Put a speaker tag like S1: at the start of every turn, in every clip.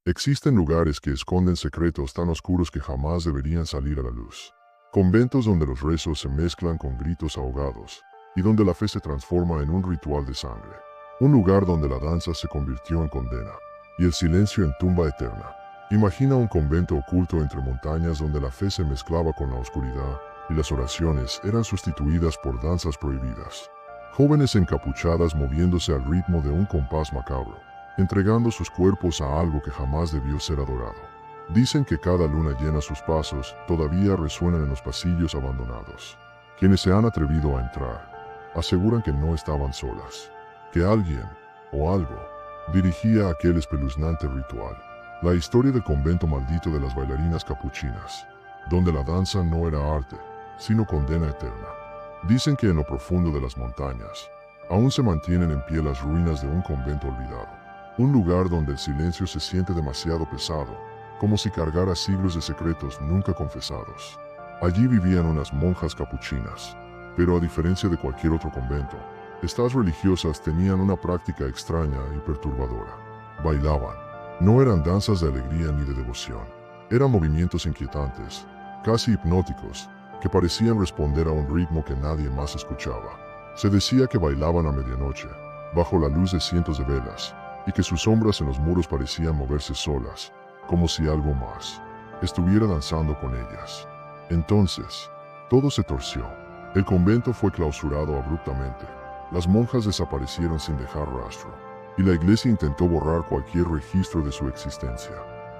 S1: Existen lugares que esconden secretos tan oscuros que jamás deberían salir a la luz. Conventos donde los rezos se mezclan con gritos ahogados y donde la fe se transforma en un ritual de sangre. Un lugar donde la danza se convirtió en condena y el silencio en tumba eterna. Imagina un convento oculto entre montañas donde la fe se mezclaba con la oscuridad y las oraciones eran sustituidas por danzas prohibidas. Jóvenes encapuchadas moviéndose al ritmo de un compás macabro, entregando sus cuerpos a algo que jamás debió ser adorado. Dicen que cada luna llena sus pasos todavía resuenan en los pasillos abandonados. Quienes se han atrevido a entrar aseguran que no estaban solas, que alguien o algo dirigía aquel espeluznante ritual. La historia del convento maldito de las bailarinas capuchinas, donde la danza no era arte, sino condena eterna. Dicen que en lo profundo de las montañas aún se mantienen en pie las ruinas de un convento olvidado. Un lugar donde el silencio se siente demasiado pesado, como si cargara siglos de secretos nunca confesados. Allí vivían unas monjas capuchinas, pero a diferencia de cualquier otro convento, estas religiosas tenían una práctica extraña y perturbadora. Bailaban. No eran danzas de alegría ni de devoción. Eran movimientos inquietantes, casi hipnóticos, que parecían responder a un ritmo que nadie más escuchaba. Se decía que bailaban a medianoche, bajo la luz de cientos de velas, y que sus sombras en los muros parecían moverse solas, como si algo más estuviera danzando con ellas. Entonces, todo se torció. El convento fue clausurado abruptamente. Las monjas desaparecieron sin dejar rastro, y la iglesia intentó borrar cualquier registro de su existencia.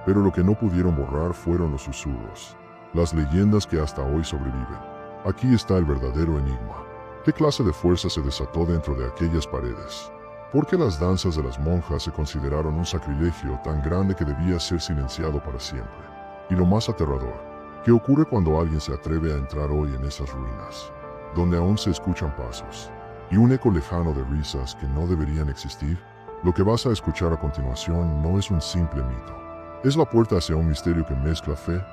S1: Pero lo que no pudieron borrar fueron los susurros, las leyendas que hasta hoy sobreviven. Aquí está el verdadero enigma. ¿Qué clase de fuerza se desató dentro de aquellas paredes? ¿Por qué las danzas de las monjas se consideraron un sacrilegio tan grande que debía ser silenciado para siempre? Y lo más aterrador, ¿qué ocurre cuando alguien se atreve a entrar hoy en esas ruinas, donde aún se escuchan pasos, y un eco lejano de risas que no deberían existir? Lo que vas a escuchar a continuación no es un simple mito. Es la puerta hacia un misterio que mezcla fe,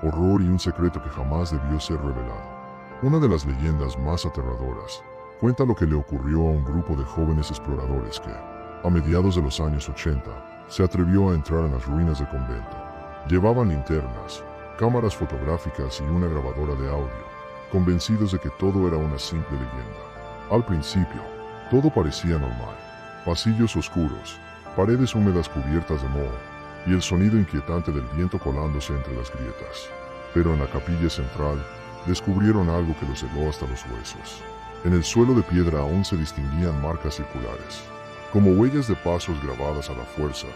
S1: horror y un secreto que jamás debió ser revelado. Una de las leyendas más aterradoras cuenta lo que le ocurrió a un grupo de jóvenes exploradores que, a mediados de los años 80, se atrevió a entrar en las ruinas del convento. Llevaban linternas, cámaras fotográficas y una grabadora de audio, convencidos de que todo era una simple leyenda. Al principio, todo parecía normal. Pasillos oscuros, paredes húmedas cubiertas de moho, y el sonido inquietante del viento colándose entre las grietas. Pero en la capilla central, descubrieron algo que los heló hasta los huesos. En el suelo de piedra aún se distinguían marcas circulares, como huellas de pasos grabadas a la fuerza,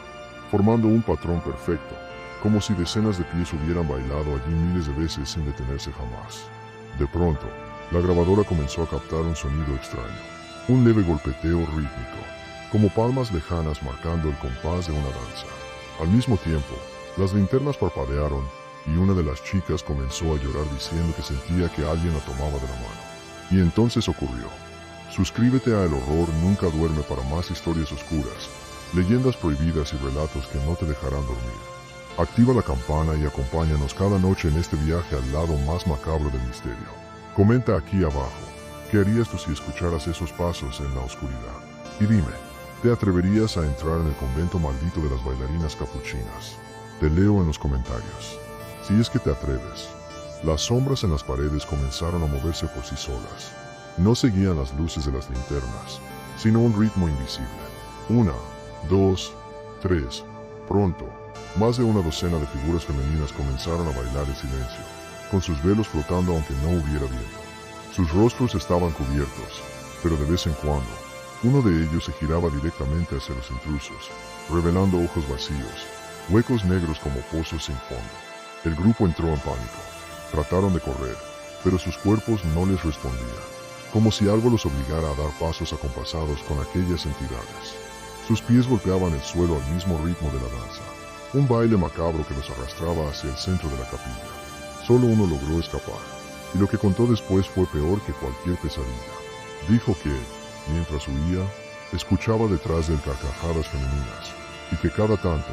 S1: formando un patrón perfecto, como si decenas de pies hubieran bailado allí miles de veces sin detenerse jamás. De pronto, la grabadora comenzó a captar un sonido extraño, un leve golpeteo rítmico, como palmas lejanas marcando el compás de una danza. Al mismo tiempo, las linternas parpadearon y una de las chicas comenzó a llorar diciendo que sentía que alguien la tomaba de la mano. Y entonces ocurrió. Suscríbete a El Horror Nunca Duerme para más historias oscuras, leyendas prohibidas y relatos que no te dejarán dormir. Activa la campana y acompáñanos cada noche en este viaje al lado más macabro del misterio. Comenta aquí abajo, ¿qué harías tú si escucharas esos pasos en la oscuridad? Y dime, ¿te atreverías a entrar en el convento maldito de las bailarinas capuchinas? Te leo en los comentarios. Si es que te atreves. Las sombras en las paredes comenzaron a moverse por sí solas. No seguían las luces de las linternas, sino un ritmo invisible. 1, 2, 3. Pronto, más de una docena de figuras femeninas comenzaron a bailar en silencio, con sus velos flotando aunque no hubiera viento. Sus rostros estaban cubiertos, pero de vez en cuando, uno de ellos se giraba directamente hacia los intrusos, revelando ojos vacíos, huecos negros como pozos sin fondo. El grupo entró en pánico. Trataron de correr, pero sus cuerpos no les respondían, como si algo los obligara a dar pasos acompasados con aquellas entidades. Sus pies golpeaban el suelo al mismo ritmo de la danza, un baile macabro que los arrastraba hacia el centro de la capilla. Solo uno logró escapar, y lo que contó después fue peor que cualquier pesadilla. Dijo que, mientras huía, escuchaba detrás de él carcajadas femeninas, y que cada tanto,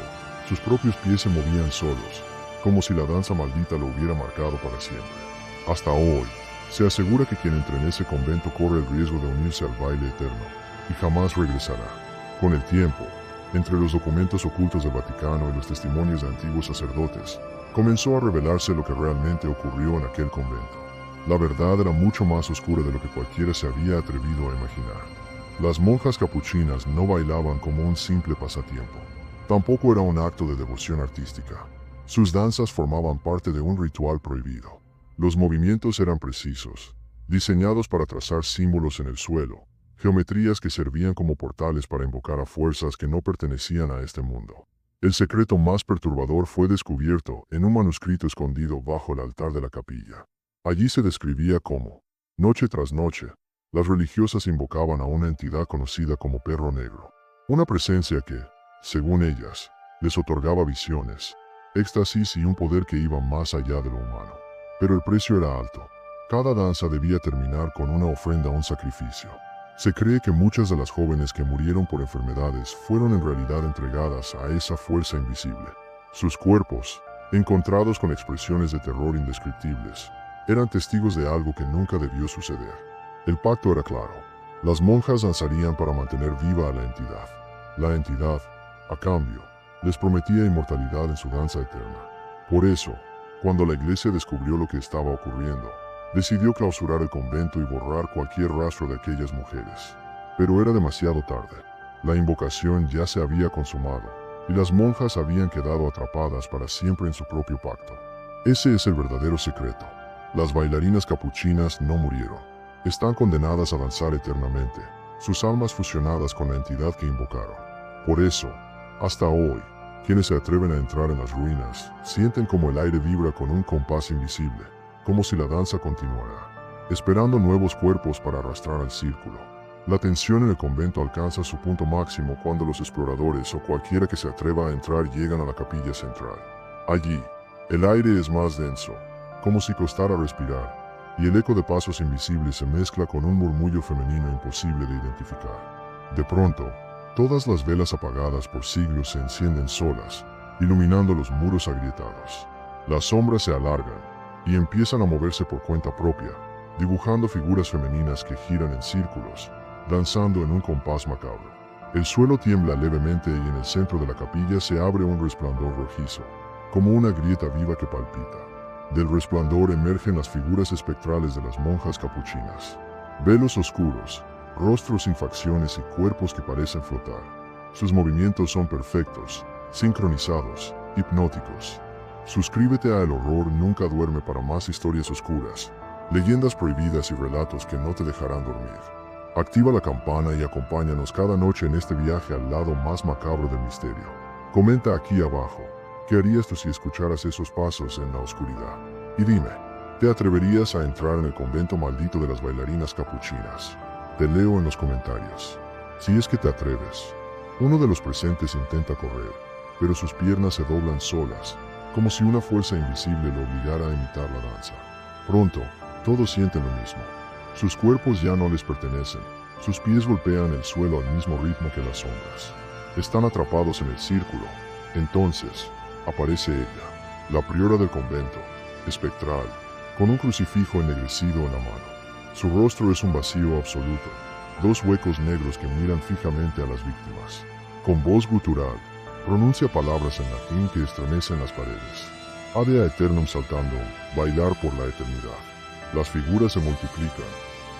S1: sus propios pies se movían solos, como si la danza maldita lo hubiera marcado para siempre. Hasta hoy, se asegura que quien entre en ese convento corre el riesgo de unirse al baile eterno, y jamás regresará. Con el tiempo, Entre los documentos ocultos del Vaticano y los testimonios de antiguos sacerdotes, comenzó a revelarse lo que realmente ocurrió en aquel convento. La verdad era mucho más oscura de lo que cualquiera se había atrevido a imaginar. Las monjas capuchinas no bailaban como un simple pasatiempo. Tampoco era un acto de devoción artística. Sus danzas formaban parte de un ritual prohibido. Los movimientos eran precisos, diseñados para trazar símbolos en el suelo, geometrías que servían como portales para invocar a fuerzas que no pertenecían a este mundo. El secreto más perturbador fue descubierto en un manuscrito escondido bajo el altar de la capilla. Allí se describía cómo, noche tras noche, las religiosas invocaban a una entidad conocida como Perro Negro, una presencia que, según ellas, les otorgaba visiones, éxtasis y un poder que iba más allá de lo humano. Pero el precio era alto. Cada danza debía terminar con una ofrenda a un sacrificio. Se cree que muchas de las jóvenes que murieron por enfermedades fueron en realidad entregadas a esa fuerza invisible. Sus cuerpos, encontrados con expresiones de terror indescriptibles, eran testigos de algo que nunca debió suceder. El pacto era claro. Las monjas danzarían para mantener viva a la entidad. La entidad, a cambio, les prometía inmortalidad en su danza eterna. Por eso, cuando la iglesia descubrió lo que estaba ocurriendo, decidió clausurar el convento y borrar cualquier rastro de aquellas mujeres. Pero era demasiado tarde. La invocación ya se había consumado, y las monjas habían quedado atrapadas para siempre en su propio pacto. Ese es el verdadero secreto. Las bailarinas capuchinas no murieron. Están condenadas a danzar eternamente, sus almas fusionadas con la entidad que invocaron. Por eso, hasta hoy, quienes se atreven a entrar en las ruinas sienten como el aire vibra con un compás invisible, como si la danza continuara, esperando nuevos cuerpos para arrastrar al círculo. La tensión en el convento alcanza su punto máximo cuando los exploradores o cualquiera que se atreva a entrar llegan a la capilla central. Allí, el aire es más denso, como si costara respirar, y el eco de pasos invisibles se mezcla con un murmullo femenino imposible de identificar. De pronto, todas las velas apagadas por siglos se encienden solas, iluminando los muros agrietados. Las sombras se alargan y empiezan a moverse por cuenta propia, dibujando figuras femeninas que giran en círculos, danzando en un compás macabro. El suelo tiembla levemente y en el centro de la capilla se abre un resplandor rojizo, como una grieta viva que palpita. Del resplandor emergen las figuras espectrales de las monjas capuchinas. Velos oscuros, rostros sin facciones y cuerpos que parecen flotar. Sus movimientos son perfectos, sincronizados, hipnóticos. Suscríbete a El Horror Nunca Duerme para más historias oscuras, leyendas prohibidas y relatos que no te dejarán dormir. Activa la campana y acompáñanos cada noche en este viaje al lado más macabro del misterio. Comenta aquí abajo, ¿qué harías tú si escucharas esos pasos en la oscuridad? Y dime, ¿te atreverías a entrar en el convento maldito de las bailarinas capuchinas? Te leo en los comentarios. Si es que te atreves. Uno de los presentes intenta correr, pero sus piernas se doblan solas, como si una fuerza invisible lo obligara a imitar la danza. Pronto, todos sienten lo mismo. Sus cuerpos ya no les pertenecen, sus pies golpean el suelo al mismo ritmo que las sombras. Están atrapados en el círculo. Entonces, aparece ella, la priora del convento, espectral, con un crucifijo ennegrecido en la mano. Su rostro es un vacío absoluto, dos huecos negros que miran fijamente a las víctimas. Con voz gutural, pronuncia palabras en latín que estremecen las paredes. Ad aeternum saltando, bailar por la eternidad. Las figuras se multiplican,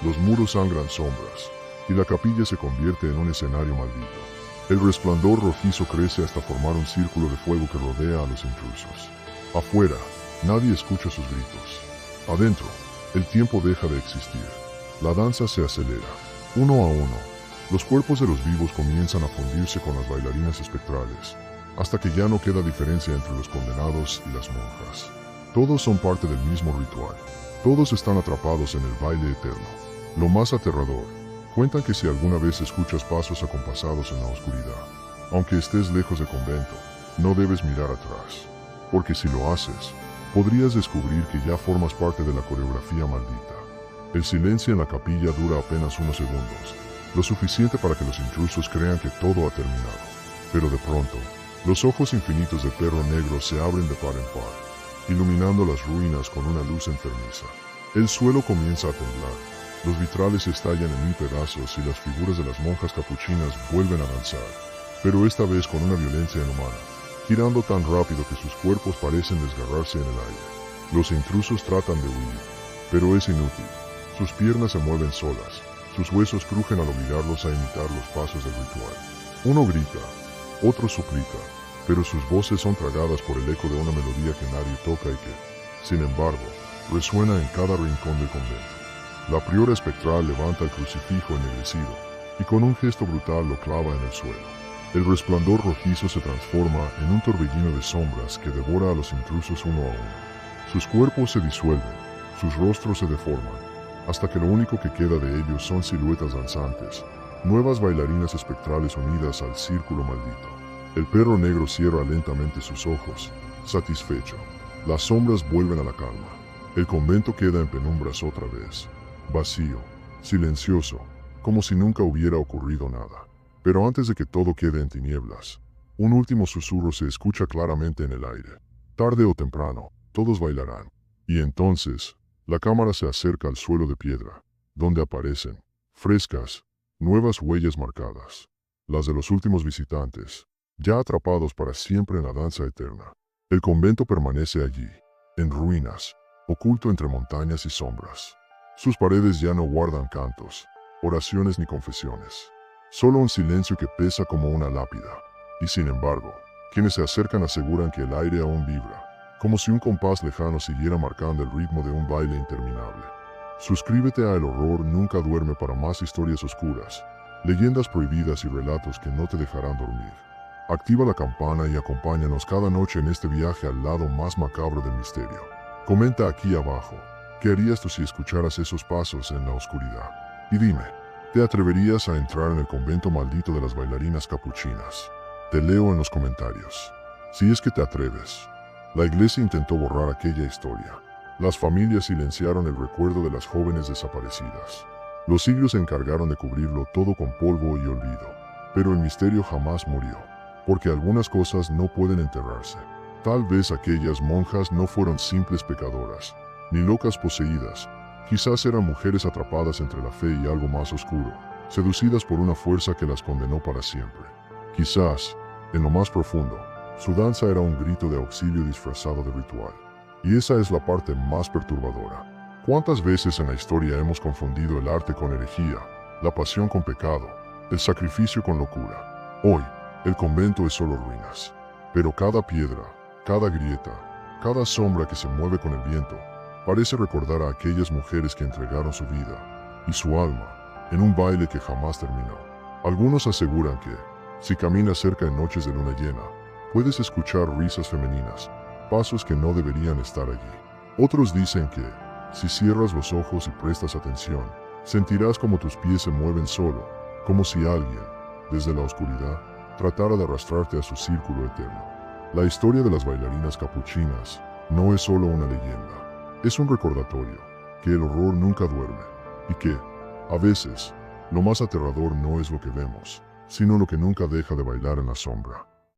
S1: los muros sangran sombras, y la capilla se convierte en un escenario maldito. El resplandor rojizo crece hasta formar un círculo de fuego que rodea a los intrusos. Afuera, nadie escucha sus gritos. Adentro, el tiempo deja de existir. La danza se acelera. Uno a uno, los cuerpos de los vivos comienzan a fundirse con las bailarinas espectrales, hasta que ya no queda diferencia entre los condenados y las monjas. Todos son parte del mismo ritual. Todos están atrapados en el baile eterno. Lo más aterrador, cuentan que si alguna vez escuchas pasos acompasados en la oscuridad, aunque estés lejos del convento, no debes mirar atrás, porque si lo haces, podrías descubrir que ya formas parte de la coreografía maldita. El silencio en la capilla dura apenas unos segundos, lo suficiente para que los intrusos crean que todo ha terminado. Pero de pronto, los ojos infinitos del perro negro se abren de par en par, iluminando las ruinas con una luz enfermiza. El suelo comienza a temblar, los vitrales estallan en mil pedazos y las figuras de las monjas capuchinas vuelven a danzar, pero esta vez con una violencia inhumana, girando tan rápido que sus cuerpos parecen desgarrarse en el aire. Los intrusos tratan de huir, pero es inútil. Sus piernas se mueven solas, sus huesos crujen al obligarlos a imitar los pasos del ritual. Uno grita, otro suplica, pero sus voces son tragadas por el eco de una melodía que nadie toca y que, sin embargo, resuena en cada rincón del convento. La priora espectral levanta el crucifijo ennegrecido y con un gesto brutal lo clava en el suelo. El resplandor rojizo se transforma en un torbellino de sombras que devora a los intrusos uno a uno. Sus cuerpos se disuelven, sus rostros se deforman, hasta que lo único que queda de ellos son siluetas danzantes, nuevas bailarinas espectrales unidas al círculo maldito. El perro negro cierra lentamente sus ojos, satisfecho. Las sombras vuelven a la calma. El convento queda en penumbras otra vez, vacío, silencioso, como si nunca hubiera ocurrido nada. Pero antes de que todo quede en tinieblas, un último susurro se escucha claramente en el aire. Tarde o temprano, todos bailarán. Y entonces, la cámara se acerca al suelo de piedra, donde aparecen, frescas, nuevas huellas marcadas. Las de los últimos visitantes, ya atrapados para siempre en la danza eterna. El convento permanece allí, en ruinas, oculto entre montañas y sombras. Sus paredes ya no guardan cantos, oraciones ni confesiones. Solo un silencio que pesa como una lápida. Y sin embargo, quienes se acercan aseguran que el aire aún vibra, como si un compás lejano siguiera marcando el ritmo de un baile interminable. Suscríbete a El Horror Nunca Duerme para más historias oscuras, leyendas prohibidas y relatos que no te dejarán dormir. Activa la campana y acompáñanos cada noche en este viaje al lado más macabro del misterio. Comenta aquí abajo, ¿qué harías tú si escucharas esos pasos en la oscuridad? Y dime, ¿te atreverías a entrar en el convento maldito de las bailarinas capuchinas? Te leo en los comentarios. Si es que te atreves. La iglesia intentó borrar aquella historia. Las familias silenciaron el recuerdo de las jóvenes desaparecidas. Los siglos se encargaron de cubrirlo todo con polvo y olvido. Pero el misterio jamás murió, porque algunas cosas no pueden enterrarse. Tal vez aquellas monjas no fueron simples pecadoras, ni locas poseídas. Quizás eran mujeres atrapadas entre la fe y algo más oscuro, seducidas por una fuerza que las condenó para siempre. Quizás, en lo más profundo, su danza era un grito de auxilio disfrazado de ritual. Y esa es la parte más perturbadora. ¿Cuántas veces en la historia hemos confundido el arte con herejía, la pasión con pecado, el sacrificio con locura? Hoy, el convento es solo ruinas. Pero cada piedra, cada grieta, cada sombra que se mueve con el viento, parece recordar a aquellas mujeres que entregaron su vida y su alma en un baile que jamás terminó. Algunos aseguran que, si caminas cerca en noches de luna llena, puedes escuchar risas femeninas, pasos que no deberían estar allí. Otros dicen que, si cierras los ojos y prestas atención, sentirás como tus pies se mueven solo, como si alguien, desde la oscuridad, tratara de arrastrarte a su círculo eterno. La historia de las bailarinas capuchinas no es solo una leyenda, es un recordatorio que el horror nunca duerme y que, a veces, lo más aterrador no es lo que vemos, sino lo que nunca deja de bailar en la sombra.